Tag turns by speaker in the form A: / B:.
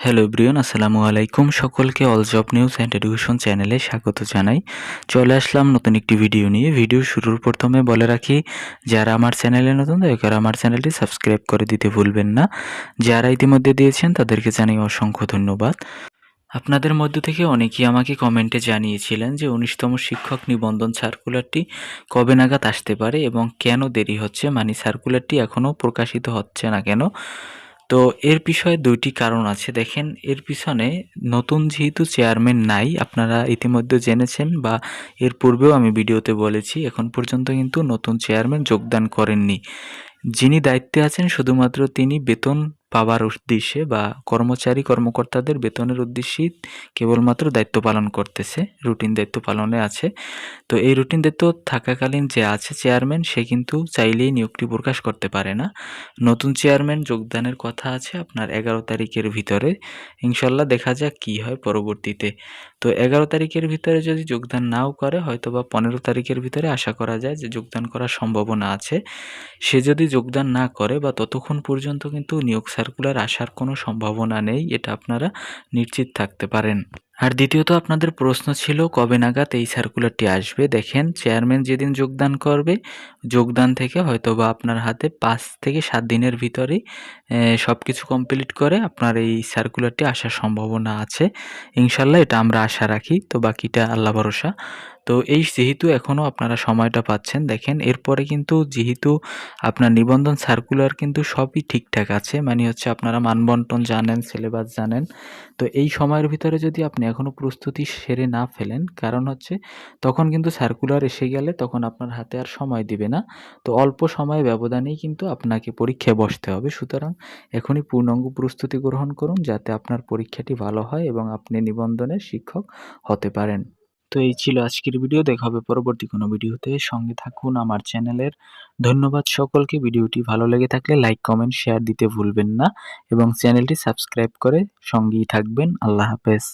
A: Hello everyone, আসসালামু আলাইকুম। সকলকে all job news and education চ্যানেলে স্বাগত জানাই। চলে আসলাম নতুন একটি ভিডিও নিয়ে। ভিডিও শুরুর প্রথমে বলে রাখি, যারা আমার চ্যানেলে নতুন দয়া করে আমার চ্যানেলটি সাবস্ক্রাইব করে দিতে ভুলবেন না। যারা ইতিমধ্যে দিয়েছেন তাদেরকে জানাই অসংখ্য ধন্যবাদ। আপনাদের মধ্য থেকে অনেকেই আমাকে কমেন্টে জানিয়েছিলেন যে ১৯তম শিক্ষক নিবন্ধন সার্কুলারটি কবে নাগাদ আসতে পারে এবং কেন দেরি হচ্ছে, মানে সার্কুলারটি এখনও প্রকাশিত হচ্ছে না কেন। তো এর বিষয়ে ২টি কারণ আছে। দেখেন, এর পিছনে নতুন যেহেতু চেয়ারম্যান নাই, আপনারা ইতিমধ্যে জেনেছেন বা এর পূর্বেও আমি ভিডিওতে বলেছি, এখন পর্যন্ত কিন্তু নতুন চেয়ারম্যান যোগদান করেননি। যিনি দায়িত্বে আছেন শুধুমাত্র তিনি বেতন পাওয়ার উদ্দেশ্যে বা কর্মচারী-কর্মকর্তাদের বেতনের উদ্দেশ্যেই কেবলমাত্র দায়িত্ব পালন করতেছে, রুটিন দায়িত্ব পালনে আছে। তো এই রুটিন দায়িত্ব থাকাকালীন যে আছে চেয়ারম্যান, সে কিন্তু চাইলেই নিয়োগটি প্রকাশ করতে পারে না। নতুন চেয়ারম্যান যোগদানের কথা আছে আপনার ১১ তারিখের ভিতরে। ইনশাল্লাহ দেখা যাক কী হয় পরবর্তীতে। তো ১১ তারিখের ভিতরে যদি যোগদান নাও করে, হয়তোবা ১৫ তারিখের ভিতরে আশা করা যায় যে যোগদান করার সম্ভাবনা আছে। সে যদি যোগদান না করে বা ততক্ষণ পর্যন্ত কিন্তু নিয়োগ সার্কুলার আসার কোনো সম্ভাবনা নেই, এটা আপনারা নিশ্চিত থাকতে পারেন। আর দ্বিতীয়ত আপনাদের প্রশ্ন ছিল কবে নাগাদ এই সার্কুলারটি আসবে। দেখেন, চেয়ারম্যান যেদিন যোগদান করবে, যোগদান থেকে হয়তোবা আপনার হাতে ৫ থেকে ৭ দিনের ভিতরেই সবকিছু কমপ্লিট করে আপনার এই সার্কুলারটি আসার সম্ভাবনা আছে। ইনশাল্লাহ এটা আমরা আশা রাখি। তো বাকিটা আল্লাহ ভরসা। তো এই যেহেতু এখনও আপনারা সময়টা পাচ্ছেন, দেখেন এরপরে কিন্তু যেহেতু আপনার নিবন্ধন সার্কুলার কিন্তু সবই ঠিকঠাক আছে, মানে হচ্ছে আপনারা মানবন্টন জানেন, সিলেবাস জানেন। তো এই সময়ের ভিতরে যদি আপনি এখনও প্রস্তুতি সেরে না ফেলেন, কারণ হচ্ছে তখন কিন্তু সার্কুলার এসে গেলে তখন আপনার হাতে আর সময় দিবে না। তো অল্প সময় ব্যবধানেই কিন্তু আপনাকে পরীক্ষায় বসতে হবে। সুতরাং এখনই পূর্ণাঙ্গ প্রস্তুতি গ্রহণ করুন, যাতে আপনার পরীক্ষাটি ভালো হয় এবং আপনি নিবন্ধনের শিক্ষক হতে পারেন। তো এই ছিল আজকের ভিডিও। দেখা হবে পরবর্তী কোনো ভিডিওতে। সঙ্গে থাকুন আমার চ্যানেলের। ধন্যবাদ সকলকে। ভিডিওটি ভালো লেগে থাকলে লাইক, কমেন্ট, শেয়ার দিতে ভুলবেন না এবং চ্যানেলটি সাবস্ক্রাইব করে সঙ্গেই থাকবেন। আল্লাহ হাফেজ।